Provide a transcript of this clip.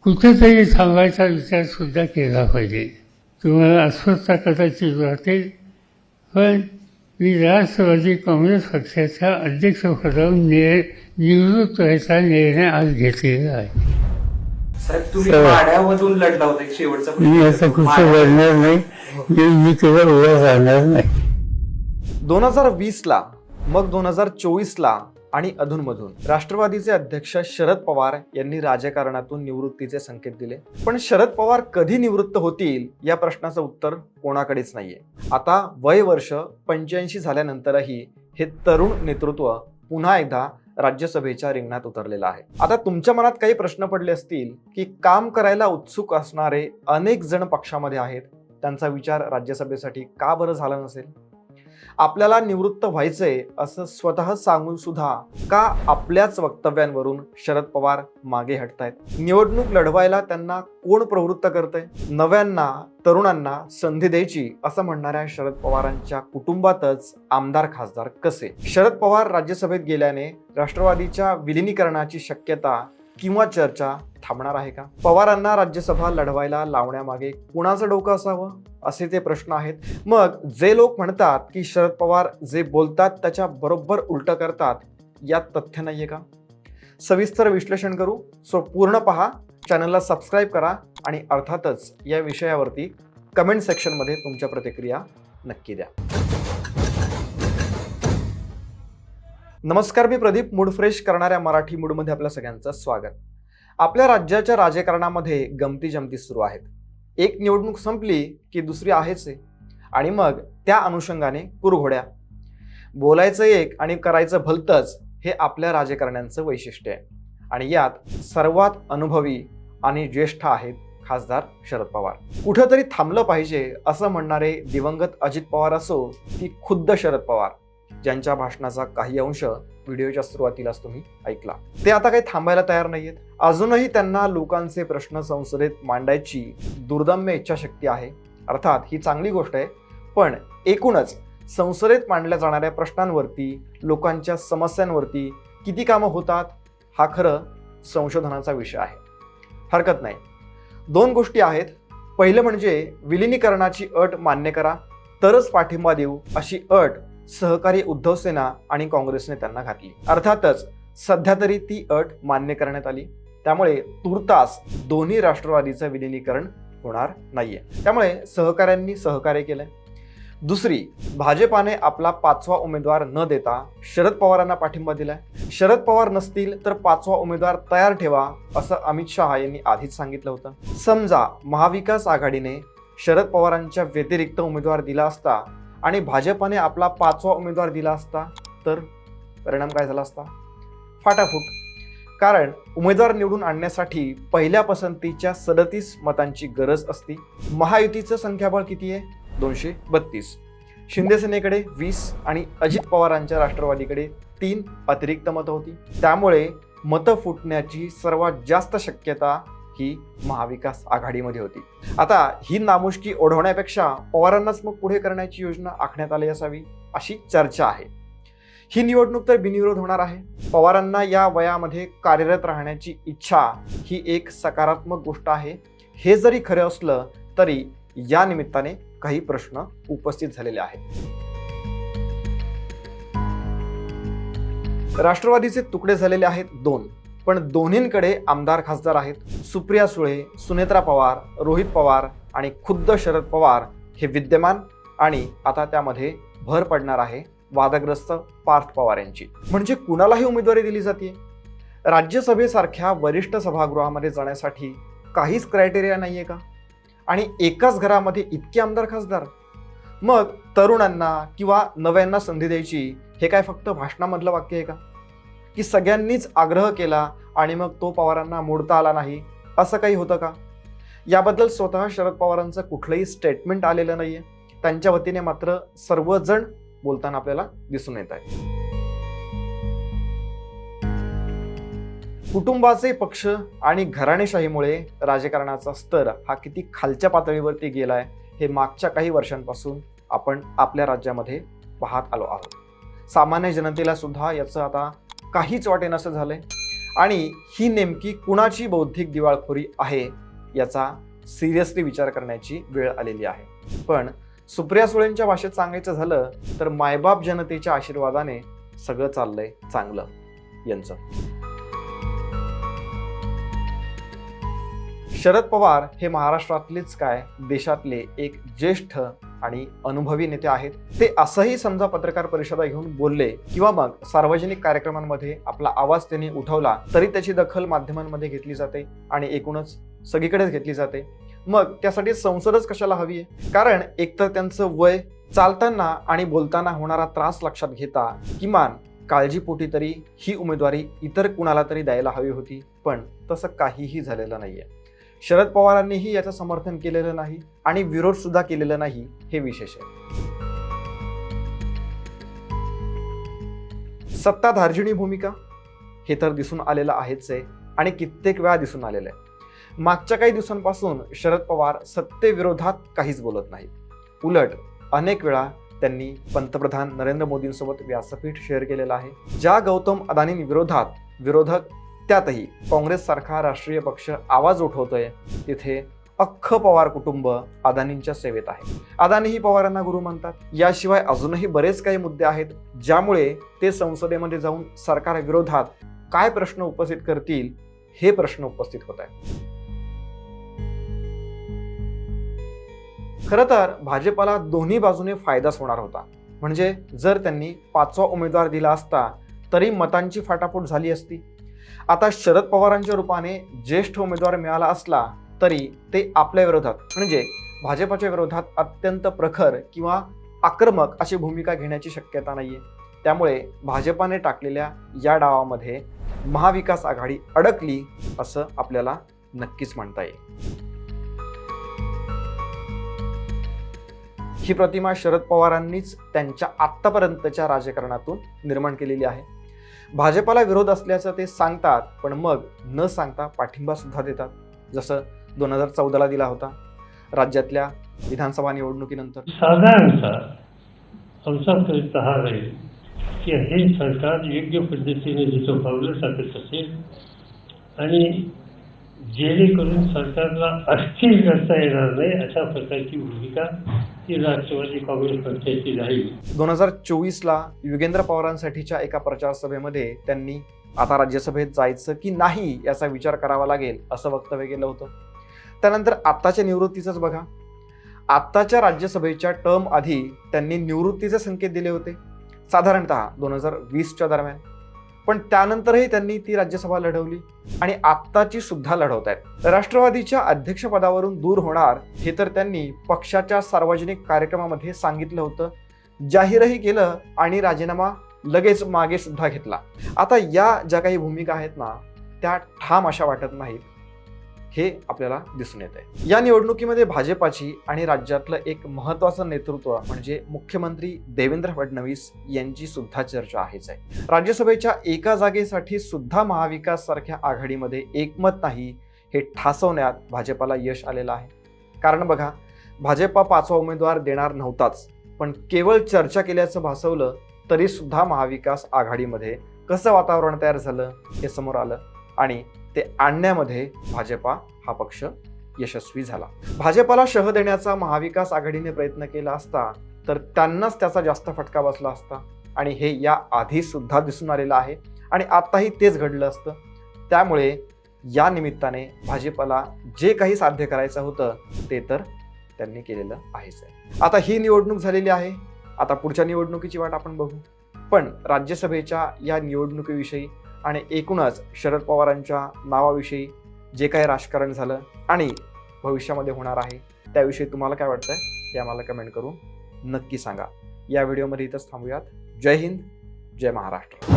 कुठेतरी थांबायचा विचार सुद्धा केला पाहिजे. तुम्हाला अस्वस्थता कदाचित वाटेल, पण मी राष्ट्रवादी काँग्रेस पक्षाच्या अध्यक्षपदावरून निवृत्त व्हायचा निर्णय आज घेतलेला आहे. साहेब, तुम्ही माढ्यामधून लढला होता एक शेवटचा मी आता कुठं लढणार नाही, मी तुला उभा राहणार नाही. 2020ला मग 2024ला आणि अधूनमधून राष्ट्रवादीचे अध्यक्ष शरद पवार यांनी राजकारणातून निवृत्तीचे संकेत दिले. पण शरद पवार कधी निवृत्त होतील या प्रश्नाचं उत्तर कोणाकडेच नाहीये. आता वय वर्ष 85 झाल्यानंतरही हे तरुण नेतृत्व पुन्हा एकदा राज्यसभेच्या रिंगणात उतरलेलं आहे. आता तुमच्या मनात काही प्रश्न पडले असतील की काम करायला उत्सुक असणारे अनेक जण पक्षामध्ये आहेत, त्यांचा विचार राज्यसभेसाठी का बरं झाला नसेल? आपल्याला निवृत्त व्हायचंय असं स्वतः सांगून सुद्धा का आपल्याच वक्तव्यांवरून शरद पवार मागे हटतायत? निवडणूक लढवायला त्यांना कोण प्रवृत्त करतंय? नव्यांना, तरुणांना संधी द्यायची असं म्हणणाऱ्या शरद पवारांच्या कुटुंबातच आमदार खासदार कसे? शरद पवार राज्यसभेत गेल्याने राष्ट्रवादीच्या विलिनीकरणाची शक्यता किंवा चर्चा थांबणार आहे का? पवारांना राज्यसभा लढवायला लावण्यामागे कुणाचं डोकं असावं असे ते प्रश्न आहेत. मग जे लोक म्हणतात की शरद पवार जे बोलतात त्याच्या बरोबर उलट करतात, यात तथ्य नाहीये का? सविस्तर विश्लेषण करू. सो पूर्ण पहा, चॅनलला सबस्क्राईब करा आणि अर्थातच या विषयावरती कमेंट सेक्शनमध्ये तुमच्या प्रतिक्रिया नक्की द्या. नमस्कार, मी प्रदीप. मूड फ्रेश करणाऱ्या मराठी मूडमध्ये आपल्या सगळ्यांचं स्वागत. आपल्या राज्याच्या राजकारणामध्ये गमती जमती सुरू आहेत. एक निवडणूक संपली की दुसरी आहेच आहे, आणि मग त्या अनुषंगाने कुरघोड्या. बोलायचं एक आणि करायचं भलतंच हे आपल्या राजकारण्यांचं वैशिष्ट्य आहे. आणि यात सर्वात अनुभवी आणि ज्येष्ठ आहेत खासदार शरद पवार. कुठंतरी थांबलं पाहिजे असं म्हणणारे दिवंगत अजित पवार असो की खुद्द शरद पवार, ज्यांच्या भाषणाचा काही अंश व्हिडिओच्या सुरुवातीलाच तुम्ही ऐकला, ते आता काही थांबायला तयार नाहीयेत. अजूनही त्यांना लोकांचे प्रश्न संसदेत मांडायची दुर्दम्य इच्छाशक्ती आहे. अर्थात ही चांगली गोष्ट आहे, पण एकूणच संसदेत मांडल्या जाणाऱ्या प्रश्नांवरती, लोकांच्या समस्यांवरती किती कामं होतात हा खरं संशोधनाचा विषय आहे. हरकत नाही. दोन गोष्टी आहेत. पहिलं म्हणजे विलिनीकरणाची अट मान्य करा तरच पाठिंबा देऊ अशी अट सहकारी उद्धव सेना आणि काँग्रेसने त्यांना घातली. अर्थातच सध्या तरी ती अट मान्य करण्यात आली, त्यामुळे तुर्तास दोन्ही राष्ट्रवादीचं विलिनीकरण होणार नाहीये. त्यामुळे सहकाऱ्यांनी सहकार्य केलंय. दुसरी, भाजपाने आपला 5वा उमेदवार न देता शरद पवारांना पाठिंबा दिलाय. शरद पवार नसतील तर 5वा उमेदवार तयार ठेवा असं अमित शहा यांनी आधीच सांगितलं होतं. समजा महाविकास आघाडीने शरद पवारांच्या व्यतिरिक्त उमेदवार दिला असता आणि भाजपाने आपला 5वा उमेदवार दिला असता तर परिणाम काय झाला असता? फाटाफूट. कारण उमेदवार निवडून आणण्यासाठी पहिल्या पसंतीच्या 37 मतांची गरज असती. महायुतीचं संख्याबळ किती आहे? 232. शिंदे सेनेकडे 20 आणि अजित पवारांच्या राष्ट्रवादीकडे 3 अतिरिक्त मतं होती. त्यामुळे मतं फुटण्याची सर्वात जास्त शक्यता ही महाविकास आघाडीमध्ये होती. आता ही नामुष्की ओढवण्यापेक्षा पवारांनाच मग पुढे करण्याची योजना आखण्यात आली असावी अशी चर्चा आहे. ही निवडणूक तर बिनविरोध होणार आहे. पवारांना या वयामध्ये कार्यरत राहण्याची इच्छा ही एक सकारात्मक गोष्ट आहे. हे जरी खरं असलं तरी या निमित्ताने काही प्रश्न उपस्थित झालेले आहेत. राष्ट्रवादीचे तुकडे झालेले आहेत 2, पण दोन्हींकडे आमदार खासदार आहेत. सुप्रिया सुळे, सुनेत्रा पवार, रोहित पवार आणि खुद्द शरद पवार हे विद्यमान, आणि आता त्यामध्ये भर पडणार आहे वादग्रस्त पार्थ पवार यांची. म्हणजे कुणालाही उमेदवारी दिली जाते. राज्यसभेसारख्या वरिष्ठ सभागृहामध्ये जाण्यासाठी काहीच क्रायटेरिया नाहीये का? आणि एकाच घरामध्ये इतके आमदार खासदार. मग तरुणांना किंवा नव्यांना संधी द्यायची हे काय फक्त भाषणामधलं वाक्य आहे का? की सगळ्यांनीच आग्रह केला आणि मग तो पवारांना मोडता आला नाही असं काही होतं का? याबद्दल स्वतः शरद पवारांचं कुठलंही स्टेटमेंट आलेलं नाहीये. त्यांच्या वतीने मात्र सर्वजण बोलताना आपल्याला दिसून येत आहे. कुटुंबाचे पक्ष आणि घराणेशाहीमुळे राजकारणाचा स्तर हा किती खालच्या पातळीवरती गेलाय हे मागच्या काही वर्षांपासून आपण आपल्या राज्यामध्ये पाहत आलो आहोत. सामान्य जनतेला सुद्धा याचं आता काहीच वाटेनासं झालंय. आणि ही नेमकी कुणाची बौद्धिक दिवाळखोरी आहे याचा सिरियसली विचार करण्याची वेळ आलेली आहे. पण सुप्रिया सुळेंच्या भाषेत सांगायचं झालं तर मायबाप जनतेच्या आशीर्वादाने सगळं चाललंय चांगलं यांचं. शरद पवार हे महाराष्ट्रातलेच काय देशातले एक ज्येष्ठ आणि अनुभवी नेते आहेत. ते असंही समजा पत्रकार परिषदा घेऊन बोलले किंवा मग सार्वजनिक कार्यक्रमांमध्ये आपला आवाज त्यांनी उठवला तरी त्याची दखल माध्यमांमध्ये घेतली जाते आणि एकूणच सगळीकडेच घेतली जाते. मग त्यासाठी संसदच कशाला हवी आहे? कारण एकतर त्यांचं वय, चालताना आणि बोलताना होणारा त्रास लक्षात घेता किमान काळजीपोटी तरी ही उमेदवारी इतर कुणाला तरी द्यायला हवी होती. पण तसं काहीही झालेलं नाहीये. शरद पवारांनीही याचं समर्थन केलेलं नाही आणि विरोध सुद्धा केलेला नाही, हे विशेष आहे. सत्ताधार्जिणी भूमिका हे तर दिसून आलेलं आहेच आहे आणि कित्येक वेळा दिसून आलेलं आहे. मागच्या काही दिवसांपासून शरद पवार सत्तेविरोधात काहीच बोलत नाही. उलट अनेक वेळा त्यांनी पंतप्रधान नरेंद्र मोदींसोबत व्यासपीठ शेअर केलेलं आहे. ज्या गौतम अदानींविरोधात विरोधक त्यातही काँग्रेस सारखा राष्ट्रीय पक्ष आवाज उठवतोय तिथे अख्खं पवार कुटुंब अदानींच्या सेवेत आहे. अदानीही पवारांना गुरु मानतात. याशिवाय अजूनही बरेच काही मुद्दे आहेत ज्यामुळे ते संसदेमध्ये जाऊन सरकारविरोधात काय प्रश्न उपस्थित करतील हे प्रश्न उपस्थित होत आहेत. खरं तर भाजपाला दोन्ही बाजूने फायदाच होणार होता. म्हणजे जर त्यांनी 5वा उमेदवार दिला असता तरी मतांची फाटाफूट झाली असती. आता शरद पवारांच्या रूपाने ज्येष्ठ उमेदवार मिळाला असला तरी ते आपल्या विरोधात म्हणजे भाजपाच्या विरोधात अत्यंत प्रखर किंवा आक्रमक अशी भूमिका घेण्याची शक्यता नाहीये. त्यामुळे भाजपाने टाकलेल्या या डावामध्ये महाविकास आघाडी अडकली असं आपल्याला नक्कीच म्हणता येईल. ही प्रतिमा शरद पवारांनीच त्यांच्या आत्तापर्यंतच्या राजकारणातून निर्माण केलेली आहे. भाजपाला विरोध असल्याचं ते सांगतात पण मग न सांगता पाठिंबा सुद्धा देतात. जसं 2014ला दिला होता राज्यातल्या विधानसभा निवडणुकीनंतर. साधारणतः आमचा प्रयत्न हा राहील की हे सरकार योग्य पद्धतीने जिथं पावलं टाकत असेल आणि जेणेकरून सरकारला अस्थिर करता येणार नाही अशा प्रकारची भूमिका ही राष्ट्रवादी काँग्रेस पक्षाची राहील. 2024ला युगेंद्र पवारांसाठीच्या एका प्रचार सभेमध्ये त्यांनी आता राज्यसभेत जायचं की नाही याचा विचार करावा लागेल असं वक्तव्य केलं होतं. त्यानंतर आत्ताच्या निवृत्तीचंच बघा. आत्ताच्या राज्यसभेच्या टर्म आधी त्यांनी निवृत्तीचे संकेत दिले होते साधारणतः 2020च्या दरम्यान. पण त्यानंतरही त्यांनी ती राज्यसभा लढवली आणि आत्ताची सुद्धा लढवत आहेत. राष्ट्रवादीच्या अध्यक्षपदावरून दूर होणार हे तर त्यांनी पक्षाच्या सार्वजनिक कार्यक्रमामध्ये सांगितलं होतं, जाहीरही केलं आणि राजीनामा लगेच मागे सुद्धा घेतला. आता या ज्या काही भूमिका आहेत ना त्या ठाम अशा वाटत नाहीत हे आपल्याला दिसून येत आहे. या निवडणुकीमध्ये भाजपाची आणि राज्यातलं एक महत्त्वाचं नेतृत्व म्हणजे मुख्यमंत्री देवेंद्र फडणवीस यांची सुद्धा चर्चा आहेच आहे. राज्यसभेच्या एका जागेसाठी सुद्धा महाविकास सारख्या आघाडीमध्ये एकमत नाही हे ठासवण्यात भाजपाला यश आलेलं आहे. कारण बघा, भाजपा 5वा उमेदवार देणार नव्हताच पण केवळ चर्चा केल्याचं भासवलं तरी सुद्धा महाविकास आघाडीमध्ये कसं वातावरण तयार झालं हे समोर आलं आणि ते आणण्यामध्ये भाजपा हा पक्ष यशस्वी झाला. भाजपाला शह देण्याचा महाविकास आघाडीने प्रयत्न केला असता तर त्यांनाच त्याचा जास्त फटका बसला असता आणि हे या आधी सुद्धा दिसून आलेलं आहे आणि आताही तेच घडलं असतं. त्यामुळे या निमित्ताने भाजपाला जे काही साध्य करायचं होतं ते तर त्यांनी केलेलं आहेच आहे. आता ही निवडणूक झालेली आहे. आता पुढच्या निवडणुकीची वाट आपण बघू. पण राज्यसभेच्या या निवडणुकीविषयी आणि एकूणच शरद पवारांच्या नावाविषयी जे काही राजकारण झालं आणि भविष्यामध्ये होणार आहे त्याविषयी तुम्हाला काय वाटतंय हे आम्हाला कमेंट करून नक्की सांगा. या व्हिडिओमध्ये इथंच थांबूयात. जय हिंद, जय महाराष्ट्र.